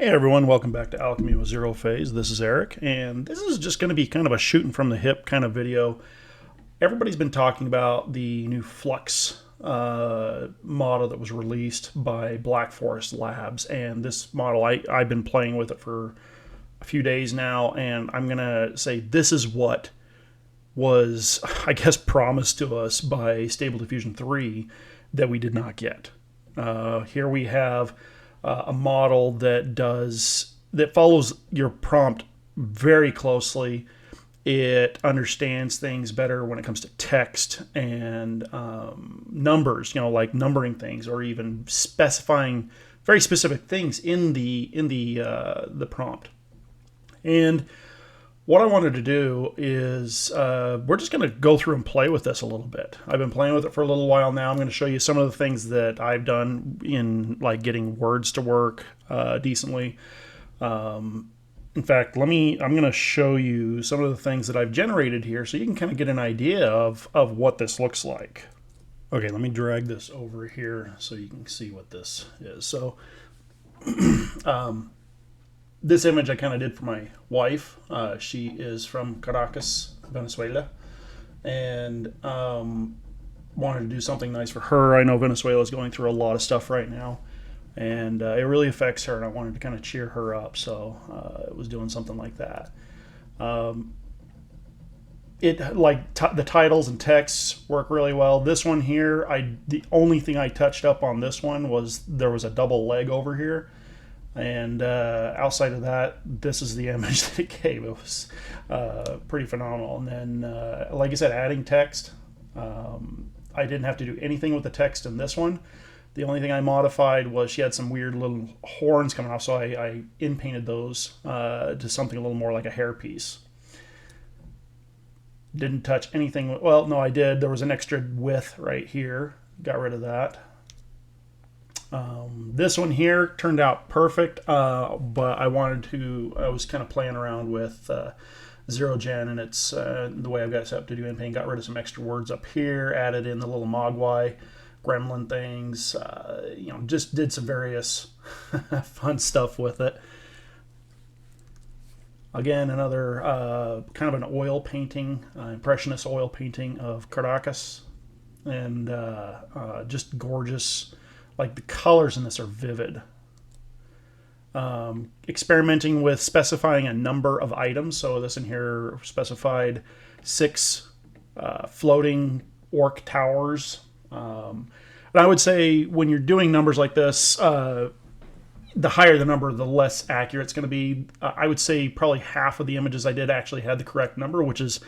Hey everyone, welcome back to Alchemy with Zero Phase. This is Eric, and this is just going to be kind of a shooting from the hip kind of video. Everybody's been talking about the new Flux model that was released by Black Forest Labs, and this model, I've been playing with it for a few days now, and I'm going to say this is what was, I guess, promised to us by Stable Diffusion 3 that we did not get. Here we have a model that follows your prompt very closely. It understands things better when it comes to text and numbers, like numbering things or even specifying very specific things in the prompt. And what I wanted to do is we're just going to go through and play with this a little bit. I've been playing with it for a little while now. I'm going to show you some of the things that I've done in like getting words to work decently. In fact, I'm going to show you some of the things that I've generated here so you can kind of get an idea of what this looks like. Okay, let me drag this over here so you can see what this is. So this image I kind of did for my wife. She is from Caracas, Venezuela, and wanted to do something nice for her. I know Venezuela is going through a lot of stuff right now, and it really affects her, and I wanted to kind of cheer her up, so I was doing something like that. The titles and texts work really well. This one here, the only thing I touched up on this one was there was a double leg over here. And outside of that, this is the image that it gave. It was pretty phenomenal. And then, like I said, adding text. I didn't have to do anything with the text in this one. The only thing I modified was she had some weird little horns coming off, so I in-painted those to something a little more like a hairpiece. Didn't touch anything. Well, no, I did. There was an extra width right here. Got rid of that. This one here turned out perfect, but I was kind of playing around with XeroGen, and it's the way I've got it set up to do in-paint. Got rid of some extra words up here, added in the little Mogwai gremlin things, just did some various fun stuff with it. Again, another kind of an oil painting, impressionist oil painting of Caracas, and just gorgeous. Like the colors in this are vivid. Experimenting with specifying a number of items. So this in here specified 6 floating orc towers. And I would say when you're doing numbers like this, the higher the number, the less accurate it's going to be. I would say probably half of the images I did actually had the correct number, which is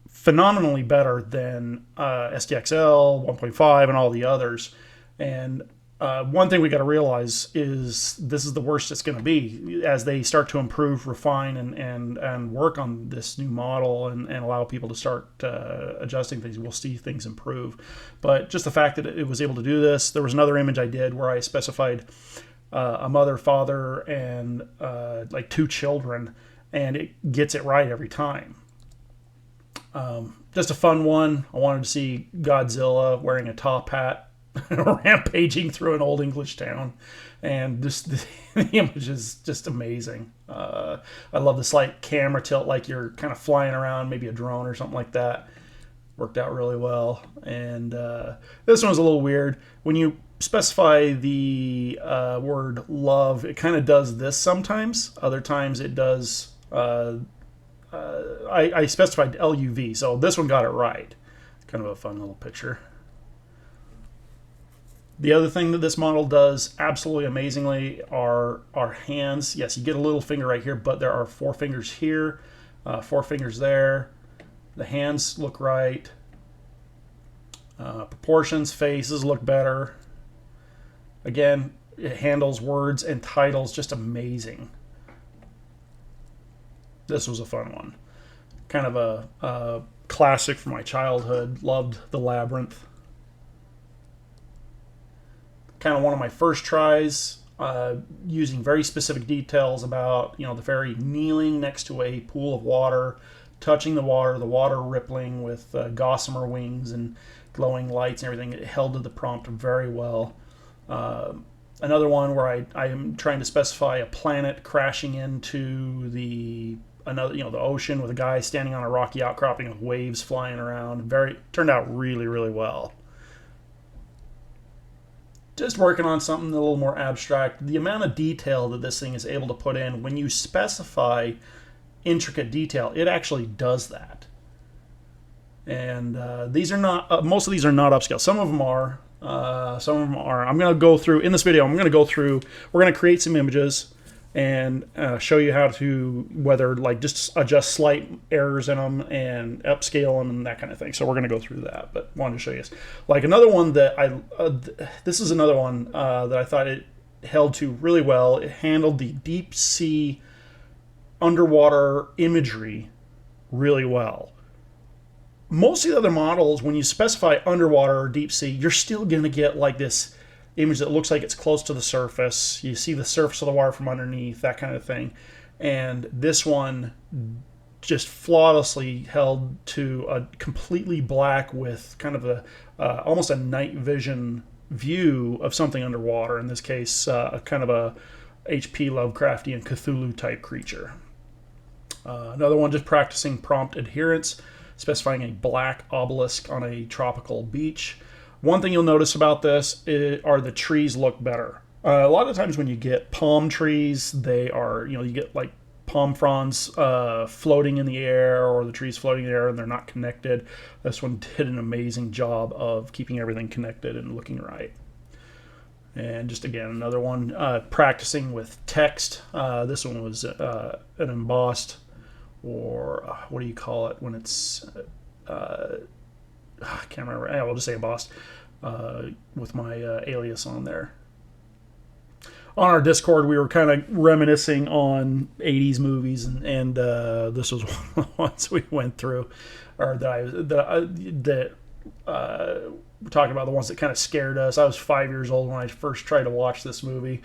phenomenally better than SDXL, 1.5, and all the others. And one thing we got to realize is this is the worst it's going to be as they start to improve, refine, and work on this new model and allow people to start adjusting things. We'll see things improve. But just the fact that it was able to do this, there was another image I did where I specified a mother, father, and like 2 children, and it gets it right every time. Just a fun one. I wanted to see Godzilla wearing a top hat rampaging through an old English town, and just the image is just amazing. I love the slight camera tilt, like you're kind of flying around, maybe a drone or something like that. Worked out really well. And this one was a little weird. When you specify the word love, it kind of does this sometimes. Other times it does. I specified LUV, so this one got it right. Kind of a fun little picture. The other thing that this model does absolutely amazingly are hands. Yes, you get a little finger right here, but there are 4 fingers here, 4 fingers there. The hands look right. Proportions, faces look better. Again, it handles words and titles just amazing. This was a fun one. Kind of a classic from my childhood. Loved the Labyrinth. Kind of one of my first tries, using very specific details about the fairy kneeling next to a pool of water, touching the water rippling with gossamer wings and glowing lights and everything. It held to the prompt very well. Another one where I am trying to specify a planet crashing into the the ocean with a guy standing on a rocky outcropping with waves flying around. Turned out really, really well. Just working on something a little more abstract. The amount of detail that this thing is able to put in when you specify intricate detail, it actually does that. And these are not, most of these are not upscale. Some of them are. I'm going to go through, in this video, we're going to create some images and show you how to, whether like just adjust slight errors in them and upscale them and that kind of thing. So we're going to go through that, but wanted to show you this. Like another one that this is another one that I thought it held to really well. It handled the deep sea underwater imagery really well. Most of the other models, when you specify underwater or deep sea, you're still going to get like this image that looks like it's close to the surface. You see the surface of the water from underneath, that kind of thing. And this one just flawlessly held to a completely black with kind of a almost a night vision view of something underwater. In this case, kind of a H.P. Lovecraftian Cthulhu type creature. Another one just practicing prompt adherence, specifying a black obelisk on a tropical beach. One thing you'll notice about this are the trees look better. A lot of times when you get palm trees, they are, you get like palm fronds floating in the air, or the trees floating in the air and they're not connected. This one did an amazing job of keeping everything connected and looking right. And just again, another one, practicing with text. This one was an embossed, or what do you call it when it's, I can't remember. I'll just say embossed with my alias on there. On our Discord, we were kind of reminiscing on 80s movies, and this was one of the ones we went through, or that we're talking about the ones that kind of scared us. I was 5 years old when I first tried to watch this movie.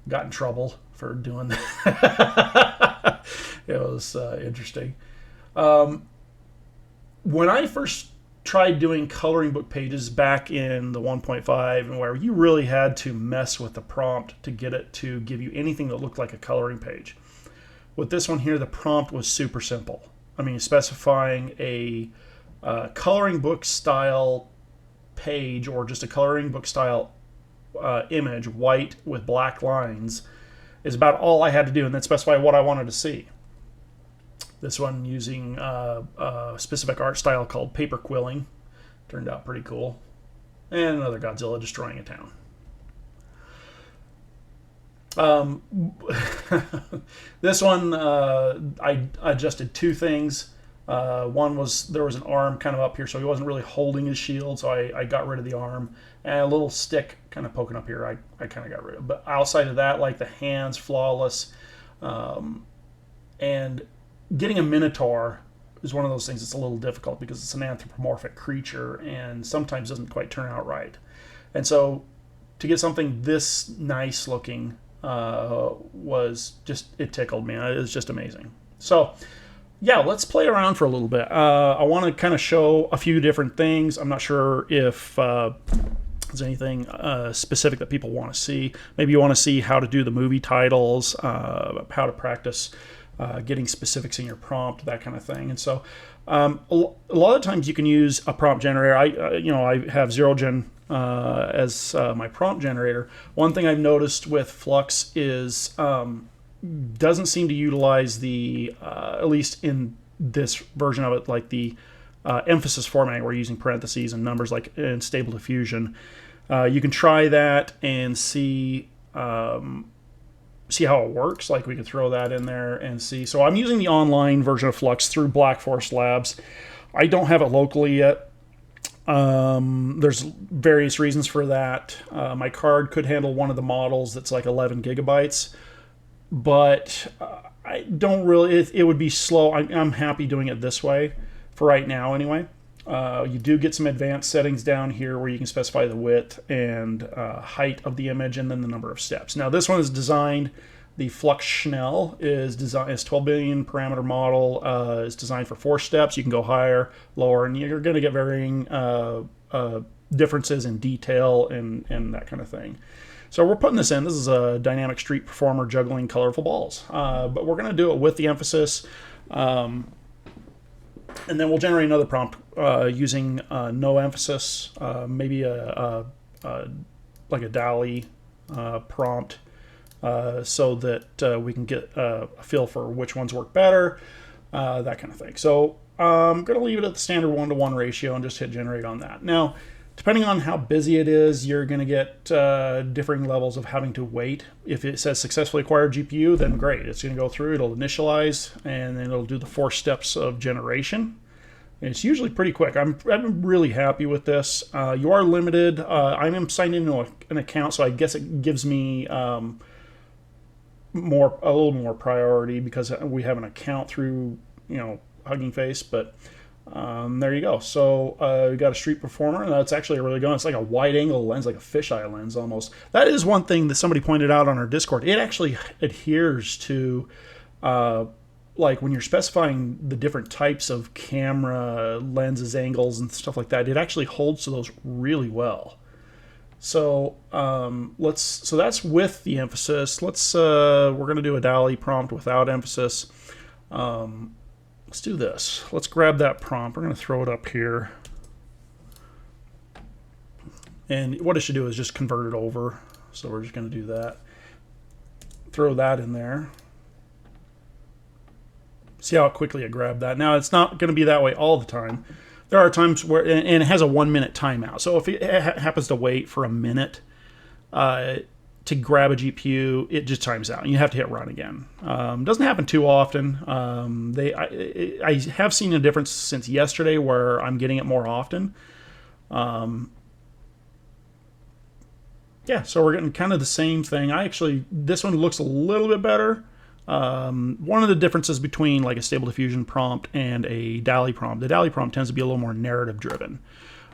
Got in trouble for doing that. It was interesting. When I first tried doing coloring book pages back in the 1.5, and where you really had to mess with the prompt to get it to give you anything that looked like a coloring page. With this one here, the prompt was super simple. I mean, specifying a coloring book style page, or just a coloring book style image, white with black lines, is about all I had to do, and then specify what I wanted to see. This one using a specific art style called paper quilling. Turned out pretty cool. And another Godzilla destroying a town. This one, I adjusted two things. One was there was an arm kind of up here, so he wasn't really holding his shield, so I got rid of the arm. And a little stick kind of poking up here, I kind of got rid of. But outside of that, like the hands, flawless. And getting a minotaur is one of those things that's a little difficult because it's an anthropomorphic creature and sometimes doesn't quite turn out right. And so to get something this nice looking was just, it tickled me. It was just amazing. So yeah, let's play around for a little bit. I want to kind of show a few different things. I'm not sure if there's anything specific that people want to see. Maybe you want to see how to do the movie titles, how to practice getting specifics in your prompt, that kind of thing. And so a lot of times you can use a prompt generator. I have XeroGen as my prompt generator. One thing I've noticed with Flux is doesn't seem to utilize the, at least in this version of it, like the emphasis formatting. We're using parentheses and numbers like in Stable Diffusion. You can try that and see how it works. Like we could throw that in there and see. So I'm using the online version of Flux through Black Forest Labs. I don't have it locally yet. There's various reasons for that. My card could handle one of the models that's like 11 gigabytes, but I don't really, it would be slow. I'm happy doing it this way for right now anyway. You do get some advanced settings down here where you can specify the width and height of the image and then the number of steps. Now this one is designed, the Flux Schnell is designed as 12 billion parameter model, is designed for 4 steps. You can go higher, lower, and you're going to get varying differences in detail and that kind of thing. So we're putting this in. This is a dynamic street performer juggling colorful balls. But we're going to do it with the emphasis. And then we'll generate another prompt using no emphasis, maybe like a DALI prompt, so that we can get a feel for which ones work better, that kind of thing. So I'm going to leave it at the standard 1-to-1 ratio and just hit generate on that. Now, depending on how busy it is, you're going to get differing levels of having to wait. If it says successfully acquired GPU, then great. It's going to go through, it'll initialize, and then it'll do the 4 steps of generation. And it's usually pretty quick. I'm really happy with this. You are limited. I am signed into an account, so I guess it gives me a little more priority because we have an account through, HuggingFace, but there you go. So we got a street performer, and that's actually a really good one. It's like a wide angle lens, like a fisheye lens almost. That is one thing that somebody pointed out on our Discord. It actually adheres to like when you're specifying the different types of camera lenses, angles, and stuff like that. It actually holds to those really well. So so that's with the emphasis. We're going to do a DALI prompt without emphasis. Let's do this. Let's grab that prompt. We're going to throw it up here. And what it should do is just convert it over. So we're just going to do that. Throw that in there. See how quickly it grabbed that. Now, it's not going to be that way all the time. There are times where, and it has a 1-minute timeout. So if it happens to wait for a minute to grab a GPU, it just times out. And you have to hit run again. Doesn't happen too often. I have seen a difference since yesterday where I'm getting it more often. Yeah, so we're getting kind of the same thing. This one looks a little bit better. One of the differences between like a Stable Diffusion prompt and a DALI prompt, the DALI prompt tends to be a little more narrative driven.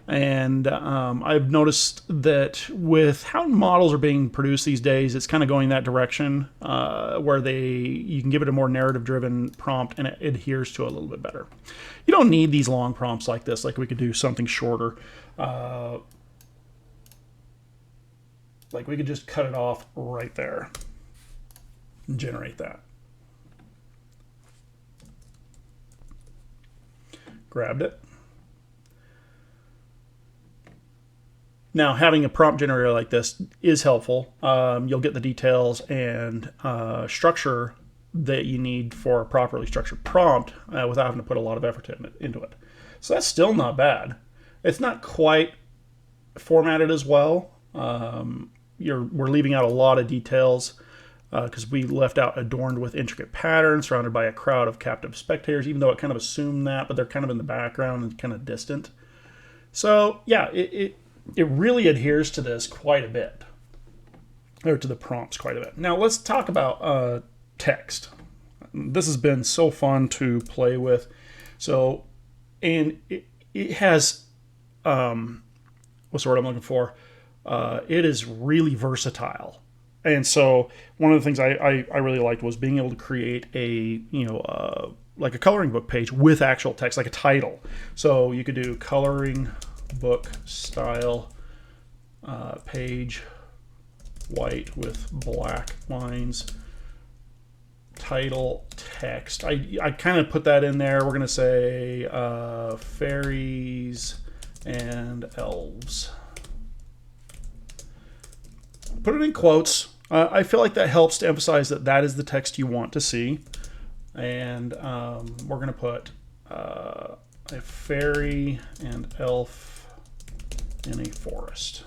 And I've noticed that with how models are being produced these days, it's kind of going that direction where you can give it a more narrative-driven prompt and it adheres to it a little bit better. You don't need these long prompts like this. Like we could do something shorter. Like we could just cut it off right there and generate that. Grabbed it. Now, having a prompt generator like this is helpful. You'll get the details and structure that you need for a properly structured prompt without having to put a lot of effort into it. So that's still not bad. It's not quite formatted as well. We're leaving out a lot of details because we left out adorned with intricate patterns surrounded by a crowd of captive spectators, even though it kind of assumed that, but they're kind of in the background and kind of distant. So yeah, it really adheres to this quite a bit, or to the prompts quite a bit. Now let's talk about text. This has been so fun to play with. So, and it has, what's the word I'm looking for? It is really versatile. And so one of the things I really liked was being able to create a, like a coloring book page with actual text, like a title. So you could do coloring book style page, white with black lines, title text. I kind of put that in there. We're going to say fairies and elves. Put it in quotes. I feel like that helps to emphasize that that is the text you want to see. And we're going to put a fairy and elf in a forest.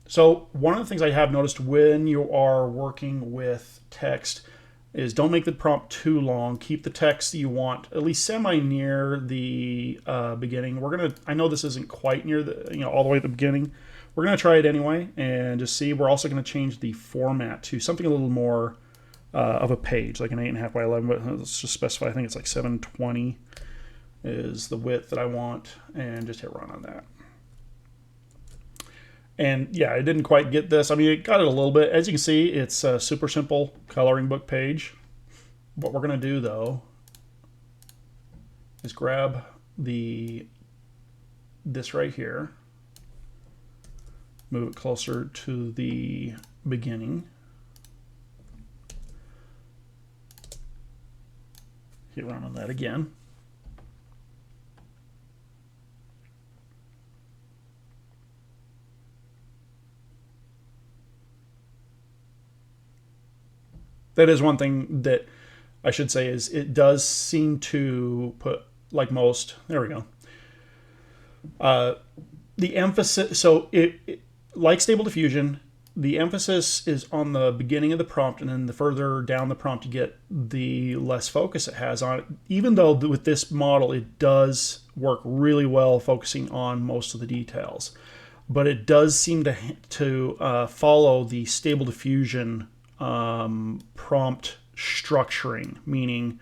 So one of the things I have noticed when you are working with text is don't make the prompt too long. Keep the text that you want at least semi-near the beginning. I know this isn't quite near the, all the way at the beginning. We're going to try it anyway and just see. We're also going to change the format to something a little more of a page, like an 8.5 by 11, but let's just specify, I think it's like 720 is the width that I want, and just hit run on that. And yeah, I didn't quite get this. I mean, it got it a little bit. As you can see, it's a super simple coloring book page. What we're going to do, though, is grab this right here, Move it closer to the beginning. Hit run on that again. That is one thing that I should say is it does seem to put, like most, there we go. The emphasis, so like Stable Diffusion, the emphasis is on the beginning of the prompt, and then the further down the prompt you get, the less focus it has on it. Even though with this model, it does work really well focusing on most of the details. But it does seem to follow the Stable Diffusion prompt structuring, meaning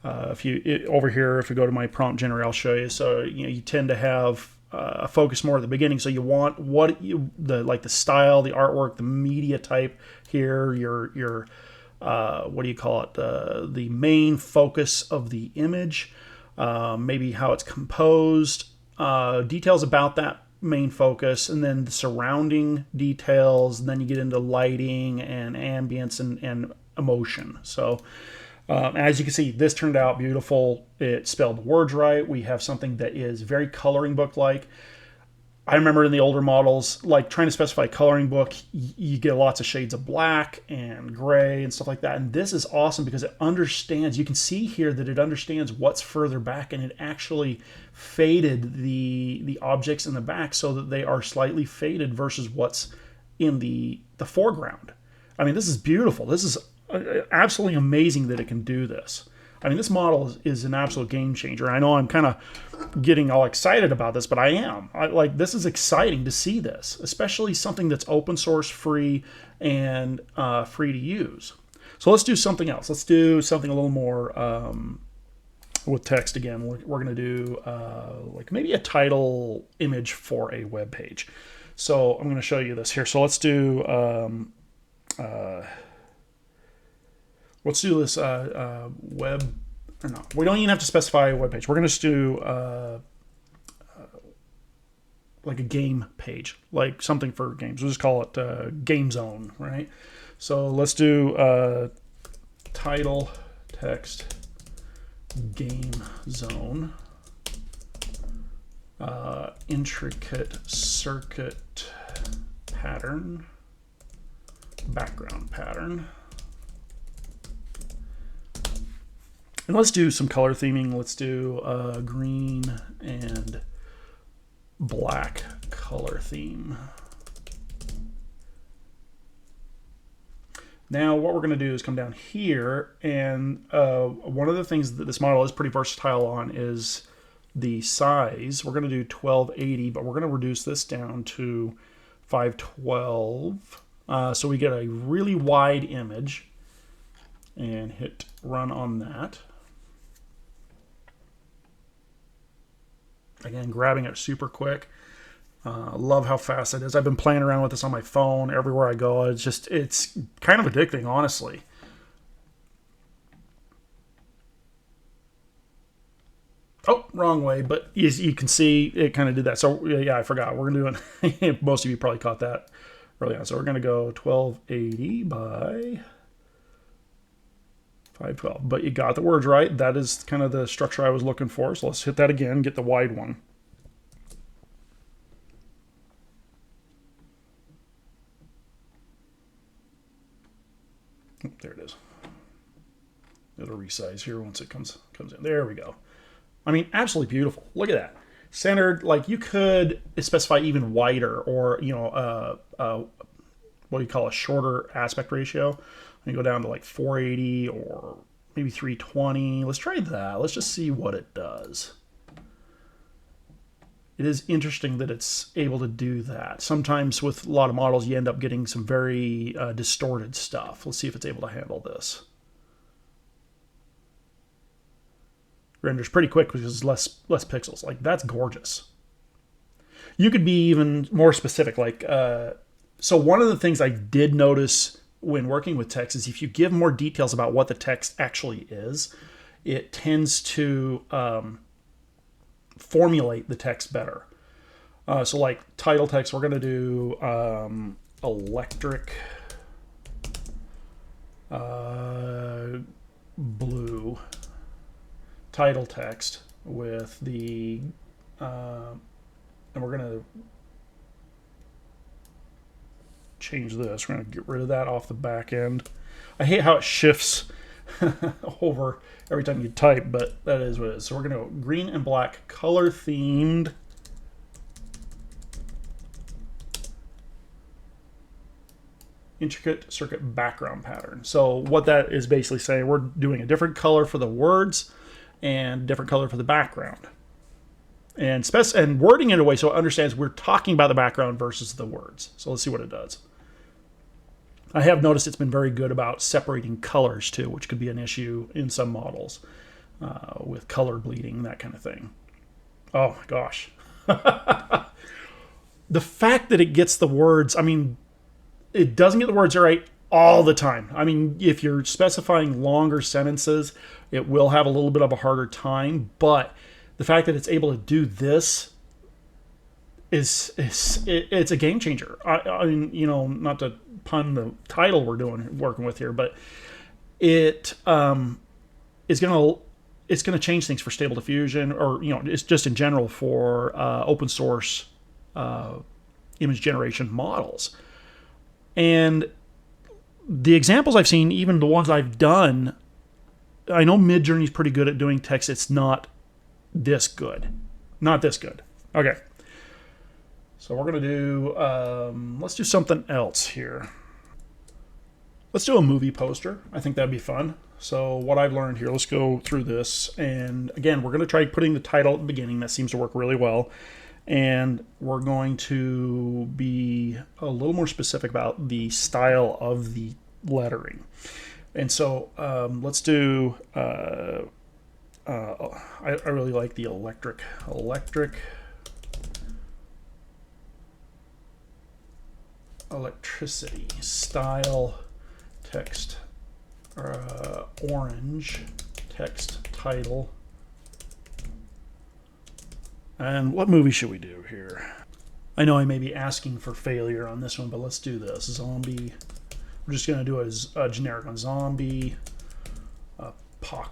over here, if we go to my prompt generator, I'll show you. So you tend to have a focus more at the beginning. So you want like the style, the artwork, the media type here, your what do you call it? The main focus of the image, maybe how it's composed, details about that main focus, and then the surrounding details, and then you get into lighting and ambience and emotion. So as you can see, this turned out beautiful. It spelled the words right. We have something that is very coloring book-like. I remember in the older models, like trying to specify coloring book, you get lots of shades of black and gray and stuff like that. And this is awesome because it understands, you can see here that it understands what's further back, and it actually faded the objects in the back so that they are slightly faded versus what's in the foreground. I mean, this is beautiful. This is absolutely amazing that it can do this. I mean, this model is an absolute game changer. I know I'm kind of getting all excited about this, but I am. This is exciting to see this, especially something that's open source, free, and free to use. So let's do something else. Let's do something a little more with text again. We're going to do like maybe a title image for a web page. So I'm going to show you this here. So let's do this web, or no, we don't even have to specify a web page. We're going to do like a game page, like something for games. We'll just call it Game Zone, right? So let's do title text Game Zone, intricate circuit pattern, background pattern. And let's do some color theming. Let's do green and black color theme. Now what we're going to do is come down here, and one of the things that this model is pretty versatile on is the size. We're going to do 1280, but we're going to reduce this down to 512. So we get a really wide image, and hit run on that. Again, grabbing it super quick. Love how fast it is. I've been playing around with this on my phone everywhere I go. It's kind of addicting, honestly. Oh, wrong way, but you can see it kind of did that. So yeah, I forgot. We're going to do it. Most of you probably caught that early on. So we're going to go 1280 by 512. But you got the words right. That is kind of the structure I was looking for. So let's hit that again, get the wide one. Oh, there it is. It'll resize here once it comes in. There we go. I mean, absolutely beautiful. Look at that. Centered, like you could specify even wider, or what do you call a shorter aspect ratio. You go down to like 480 or maybe 320. Let's try that. Let's just see what it does. It is interesting that it's able to do that. Sometimes with a lot of models, you end up getting some very distorted stuff. Let's see if it's able to handle this. Renders pretty quick because less pixels. Like, that's gorgeous. You could be even more specific. Like, so one of the things I did notice when working with text is if you give more details about what the text actually is, it tends to formulate the text better. So like title text, we're going to do electric blue title text with the, and we're going to change this. We're going to get rid of that off the back end. I hate how it shifts over every time you type, but that is what it is. So we're going to go green and black color themed. Intricate circuit background pattern. So what that is basically saying, we're doing a different color for the words and different color for the background. And wording it in a way so it understands we're talking about the background versus the words. So let's see what it does. I have noticed it's been very good about separating colors too, which could be an issue in some models with color bleeding, that kind of thing. Oh my gosh. The fact that it gets the words, I mean, it doesn't get the words right all the time. I mean, if you're specifying longer sentences, it will have a little bit of a harder time, but the fact that it's able to do this it's a game changer. I mean, you know, not to pun the title we're working with here, but it is gonna change things for Stable Diffusion, or you know, it's just in general for open source image generation models. And the examples I've seen, even the ones I've done, I know Midjourney is pretty good at doing text. It's not this good. Not this good. Okay. So we're going to do, let's do something else here. Let's do a movie poster. I think that'd be fun. So what I've learned here, let's go through this. And again, we're going to try putting the title at the beginning. That seems to work really well. And we're going to be a little more specific about the style of the lettering. And so let's do, I really like the electricity style text, orange text title. And what movie should we do here? I know I may be asking for failure on this one, but let's do this. Zombie. We're just going to do a generic one. Zombie apocalypse.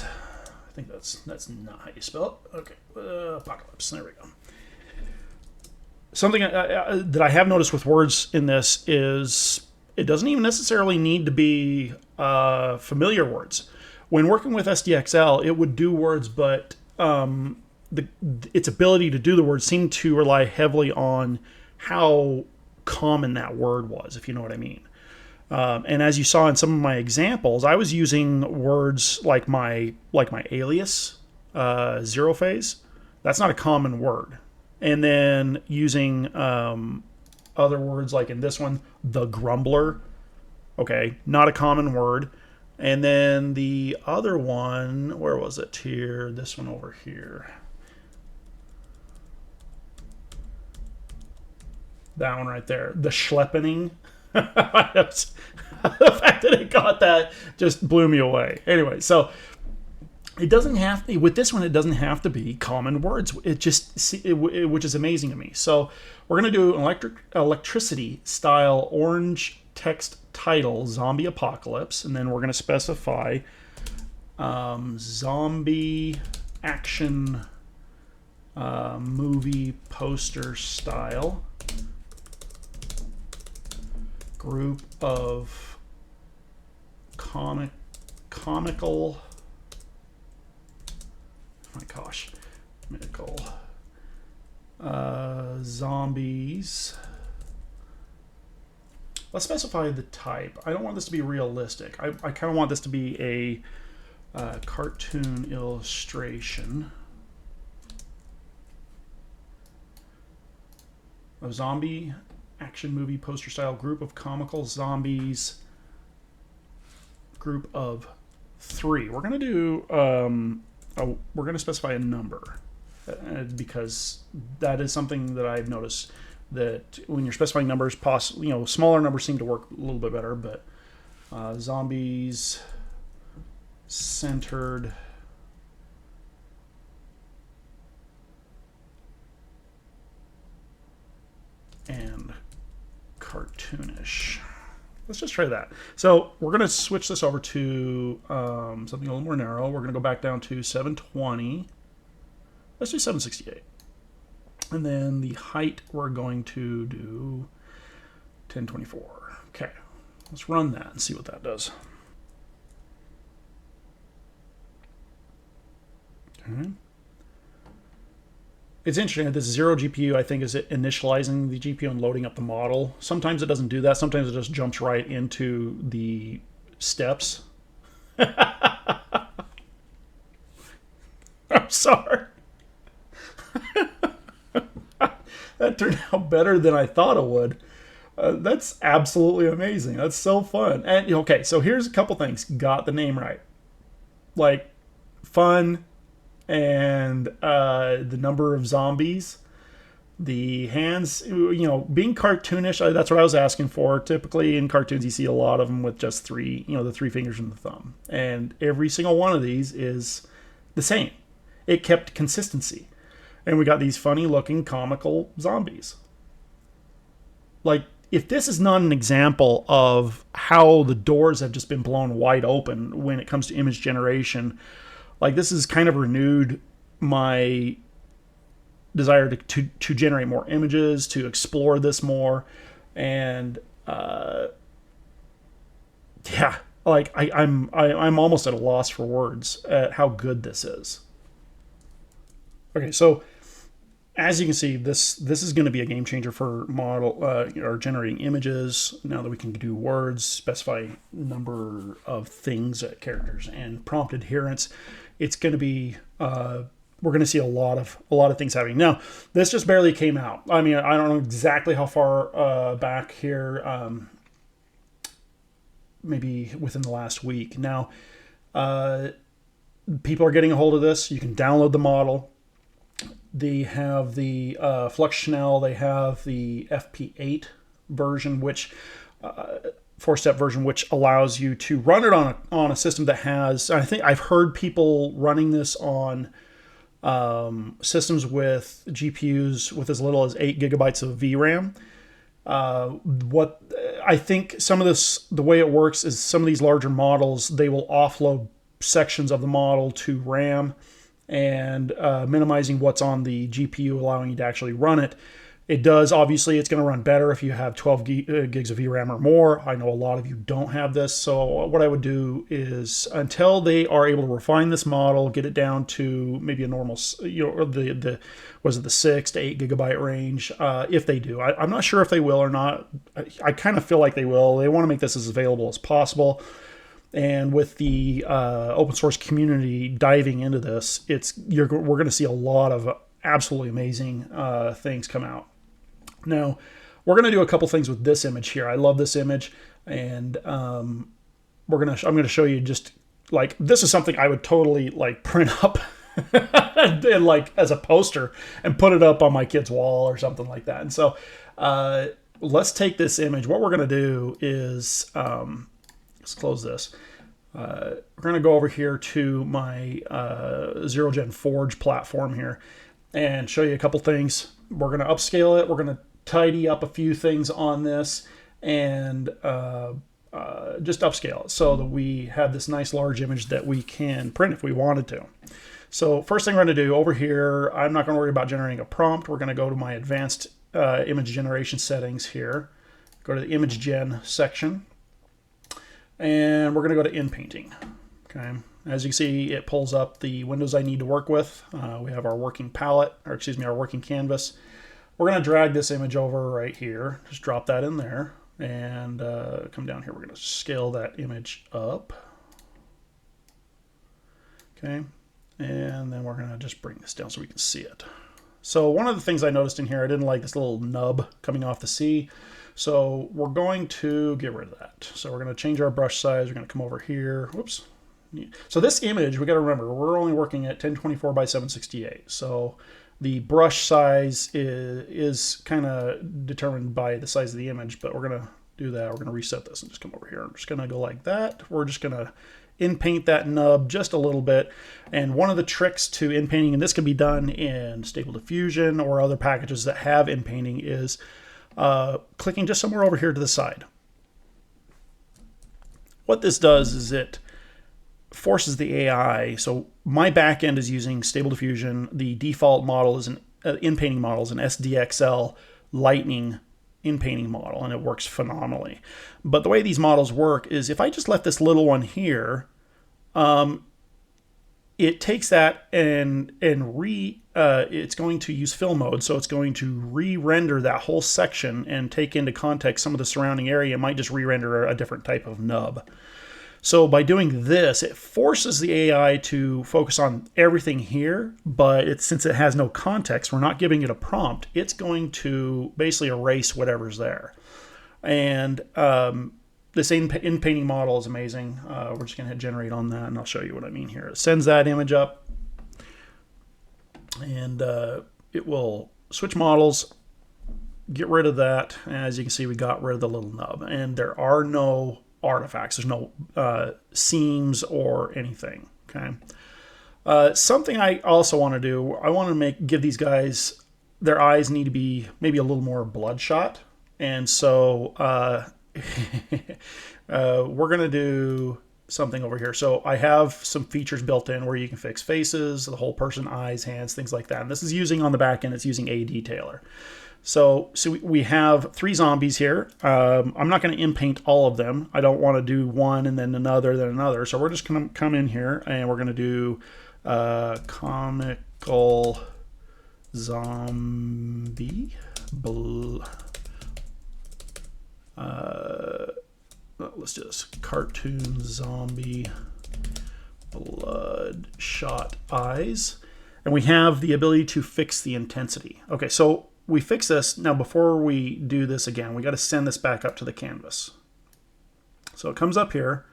I think that's not how you spell it. Okay. Apocalypse. There we go. Something that I have noticed with words in this is it doesn't even necessarily need to be familiar words. When working with SDXL, it would do words, but its ability to do the word seemed to rely heavily on how common that word was, if you know what I mean. And as you saw in some of my examples, I was using words like my alias, zero phase. That's not a common word. And then using other words like in this one, the grumbler. Okay, not a common word. And then the other one, where was it here? This one over here. That one right there. The schleppening. The fact that it got that just blew me away. Anyway, so it doesn't have to, with this one, it doesn't have to be common words. It just, which is amazing to me. So we're going to do an electricity style orange text title, zombie apocalypse, and then we're going to specify zombie action movie poster style, group of comical, oh my gosh, medical zombies. Let's specify the type. I don't want this to be realistic. I kind of want this to be a cartoon illustration. A zombie action movie poster style group of comical zombies, group of 3. We're going to do, we're going to specify a number because that is something that I've noticed, that when you're specifying numbers, smaller numbers seem to work a little bit better, but zombies centered and cartoonish. Let's just try that. So we're going to switch this over to something a little more narrow. We're going to go back down to 720. Let's do 768. And then the height we're going to do 1024. Okay, let's run that and see what that does. Okay. It's interesting that this zero GPU, I think, is initializing the GPU and loading up the model. Sometimes it doesn't do that. Sometimes it just jumps right into the steps. I'm sorry. That turned out better than I thought it would. That's absolutely amazing. That's so fun. And okay, so here's a couple things. Got the name right. Like, fun, and the number of zombies, the hands, being cartoonish. That's what I was asking for. Typically in cartoons, you see a lot of them with just three, the three fingers and the thumb. And every single one of these is the same. It kept consistency. And we got these funny looking comical zombies. Like, if this is not an example of how the doors have just been blown wide open when it comes to image generation, like, this has kind of renewed my desire to generate more images, to explore this more. And yeah, like I'm almost at a loss for words at how good this is. Okay, so as you can see, this is going to be a game changer for model or generating images. Now that we can do words, specify number of things, characters, and prompt adherence, it's going to be we're going to see a lot of things happening. Now, this just barely came out. I mean, I don't know exactly how far back here. Maybe within the last week. Now, people are getting a hold of this. You can download the model. They have the Flux Chanel. They have the FP8 version, which 4-step version, which allows you to run it on a system that has. I think I've heard people running this on systems with GPUs with as little as 8 gigabytes of VRAM. What I think some of this, the way it works is some of these larger models, they will offload sections of the model to RAM, and minimizing what's on the GPU, allowing you to actually run it. It does, obviously, it's going to run better if you have 12 gigs of VRAM or more. I know a lot of you don't have this, so what I would do is, until they are able to refine this model, get it down to maybe a normal, the 6 to 8 gigabyte range, if they do. I'm not sure if they will or not. I kind of feel like they will. They want to make this as available as possible. And with the open source community diving into this, we're going to see a lot of absolutely amazing things come out. Now, we're going to do a couple things with this image here. I love this image, and I'm going to show you just like, this is something I would totally like print up and like as a poster and put it up on my kid's wall or something like that. And so let's take this image. What we're going to do is let's close this. We're going to go over here to my XeroGen Forge platform here and show you a couple things. We're going to upscale it. We're going to tidy up a few things on this and just upscale it so that we have this nice large image that we can print if we wanted to. So first thing we're going to do over here, I'm not going to worry about generating a prompt. We're going to go to my advanced image generation settings here. Go to the image gen section. And we're going to go to inpainting. Okay. As you can see, it pulls up the windows I need to work with. We have our working palette, or excuse me, our working canvas. We're going to drag this image over right here. Just drop that in there and come down here. We're going to scale that image up. Okay. And then we're going to just bring this down so we can see it. So one of the things I noticed in here, I didn't like this little nub coming off the C. So we're going to get rid of that. So we're going to change our brush size. We're going to come over here. Whoops. So this image, we got to remember, we're only working at 1024 by 768. So the brush size is kind of determined by the size of the image, but we're going to do that. We're going to reset this and just come over here. I'm just going to go like that. We're just going to inpaint that nub just a little bit. And one of the tricks to inpainting, and this can be done in Stable Diffusion or other packages that have inpainting, is clicking just somewhere over here to the side. What this does is it forces the AI. So my back end is using Stable Diffusion. The default model is an in-painting model is an SDXL Lightning in-painting model, and it works phenomenally. But the way these models work is if I just left this little one here, it takes that and it's going to use fill mode, so it's going to re-render that whole section and take into context some of the surrounding area. It might just re-render a different type of nub. So by doing this, it forces the AI to focus on everything here, but since it has no context, we're not giving it a prompt, it's going to basically erase whatever's there. And this in-painting model is amazing. We're just going to hit generate on that, and I'll show you what I mean here. It sends that image up, and it will switch models, get rid of that. As you can see, we got rid of the little nub, and there are no artifacts. There's no seams or anything. Okay. Something I also want to do, I want to give these guys, their eyes need to be maybe a little more bloodshot. And so we're going to do something over here. So I have some features built in where you can fix faces, the whole person, eyes, hands, things like that. And this is using on the back end, it's using a detailer. So we have 3 zombies here. I'm not going to in-paint all of them. I don't want to do one and then another, then another. So we're just going to come in here and we're going to do comical zombie. Let's do this. Cartoon zombie bloodshot eyes. And we have the ability to fix the intensity. Okay, so we fix this. Now, before we do this again, we got to send this back up to the canvas. So it comes up here.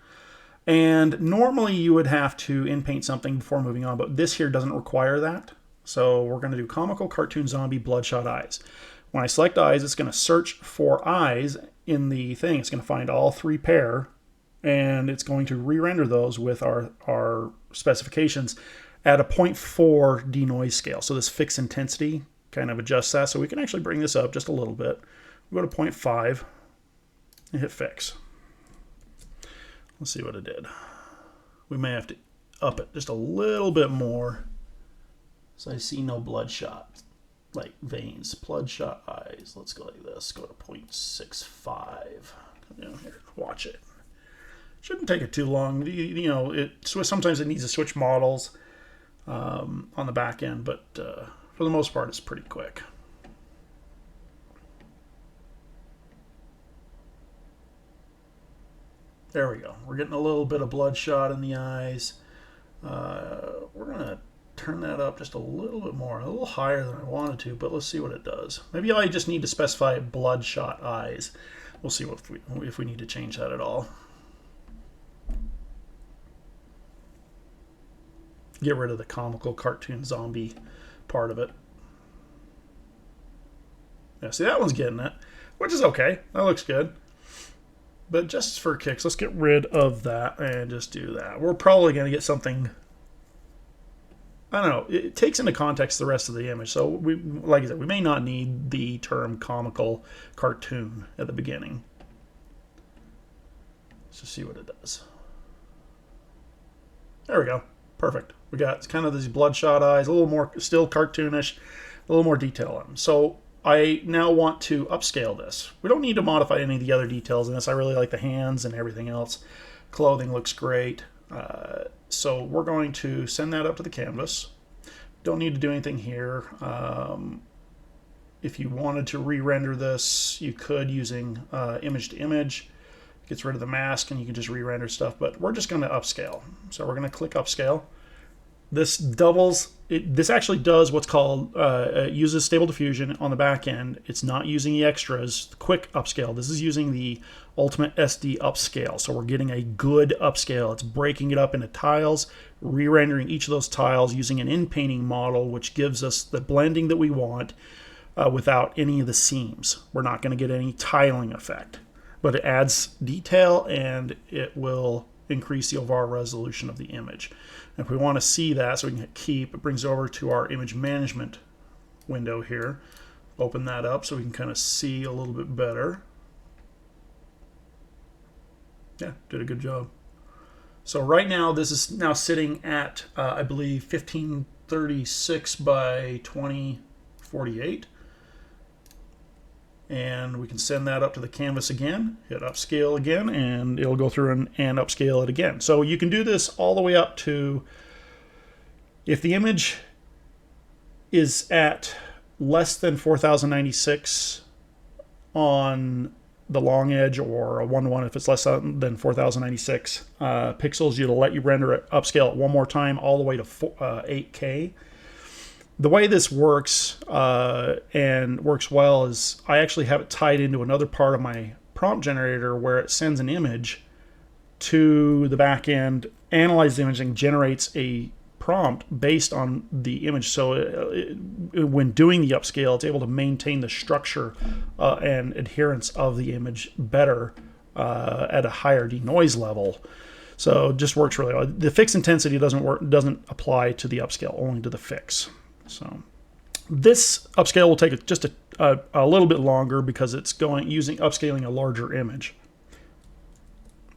And normally you would have to in-paint something before moving on, but this here doesn't require that. So we're going to do comical cartoon zombie bloodshot eyes. When I select eyes, it's going to search for eyes in the thing. It's going to find all 3 pair, and it's going to re-render those with our specifications at a 0.4 denoise scale. So this fixed intensity kind of adjusts that. So we can actually bring this up just a little bit. We'll go to 0.5 and hit fix. Let's see what it did. We may have to up it just a little bit more. So I see no bloodshot, like veins, bloodshot eyes. Let's go like this. Go to 0.65. Come down here, watch it. Shouldn't take it too long. You know, sometimes it needs to switch models on the back end, but for the most part, it's pretty quick. There we go. We're getting a little bit of bloodshot in the eyes. We're going to turn that up just a little bit more, a little higher than I wanted to, but let's see what it does. Maybe I just need to specify bloodshot eyes. We'll see if we need to change that at all. Get rid of the comical cartoon zombie part of it. Yeah, see, that one's getting it, which is okay. That looks good. But just for kicks, let's get rid of that and just do that. We're probably going to get something, I don't know, it takes into context the rest of the image. So, like I said, we may not need the term comical cartoon at the beginning. Let's just see what it does. There we go. Perfect. We got kind of these bloodshot eyes, a little more still cartoonish, a little more detail on them. So I now want to upscale this. We don't need to modify any of the other details in this. I really like the hands and everything else. Clothing looks great. So we're going to send that up to the canvas. Don't need to do anything here. If you wanted to re-render this, you could using image to image. Gets rid of the mask and you can just re-render stuff, but we're just going to upscale. So we're going to click upscale. This doubles, this actually does what's called, uses Stable Diffusion on the back end. It's not using the extras, quick upscale. This is using the Ultimate SD upscale. So we're getting a good upscale. It's breaking it up into tiles, re-rendering each of those tiles using an in-painting model, which gives us the blending that we want without any of the seams. We're not going to get any tiling effect, but it adds detail and it will increase the overall resolution of the image. And if we want to see that, so we can hit keep, it brings over to our image management window here. open that up so we can kind of see a little bit better. Yeah, did a good job. So right now, this is now sitting at, I believe, 1536 by 2048. And we can send that up to the canvas again, hit upscale again, and it'll go through and upscale it again. So you can do this all the way up to, if the image is at less than 4096 on the long edge, or a 1:1 if it's less than 4096 pixels, it'll let you render it upscale it one more time all the way to 8K. The way this works and works well is I actually have it tied into another part of my prompt generator where it sends an image to the back end, analyzes the image, and generates a prompt based on the image. So when doing the upscale, it's able to maintain the structure and adherence of the image better at a higher denoise level. So it just works really well. The fix intensity doesn't apply to the upscale, only to the fix. So this upscale will take just a little bit longer because it's upscaling a larger image.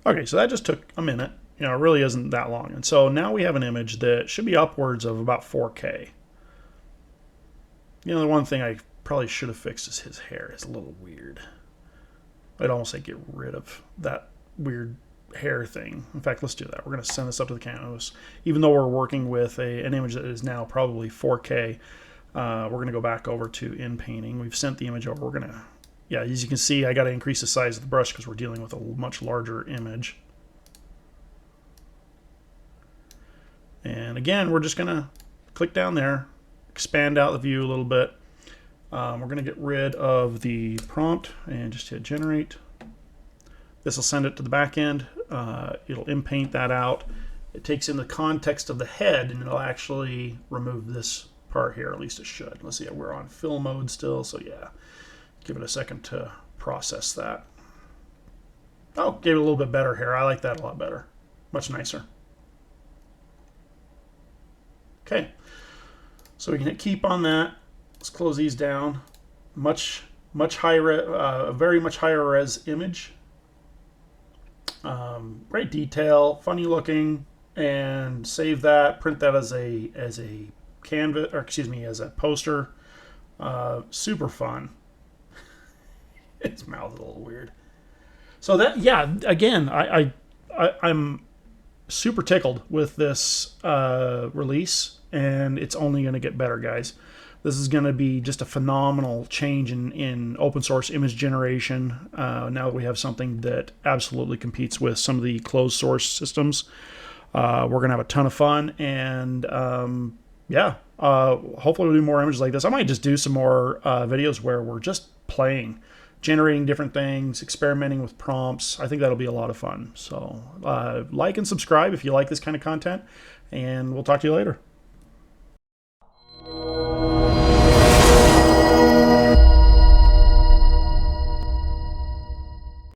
Okay, so that just took a minute. You know, it really isn't that long. And so now we have an image that should be upwards of about 4K. You know, the one thing I probably should have fixed is his hair. It's a little weird. I'd almost say get rid of that weird hair thing. In fact, let's do that. We're going to send this up to the canvas. Even though we're working with an image that is now probably 4K, we're going to go back over to in painting. We've sent the image over. We're going to, yeah, as you can see, I got to increase the size of the brush because we're dealing with a much larger image. And again, we're just going to click down there, expand out the view a little bit. We're going to get rid of the prompt and just hit generate. This will send it to the back end. It'll inpaint that out. It takes in the context of the head, and it'll actually remove this part here. At least it should. Let's see, we're on fill mode still, so yeah. Give it a second to process that. Oh, gave it a little bit better hair. I like that a lot better. Much nicer. Okay, so we can hit keep on that. Let's close these down. Very much higher res image. Great detail, funny looking, and save that. Print that as a canvas, or excuse me, as a poster. Super fun. Its mouth is a little weird. So that, yeah, again, I'm super tickled with this release, and it's only going to get better, guys. This is going to be just a phenomenal change in open source image generation. Now that we have something that absolutely competes with some of the closed source systems, we're going to have a ton of fun. And yeah, hopefully we'll do more images like this. I might just do some more videos where we're just playing, generating different things, experimenting with prompts. I think that'll be a lot of fun. So like and subscribe if you like this kind of content, and we'll talk to you later.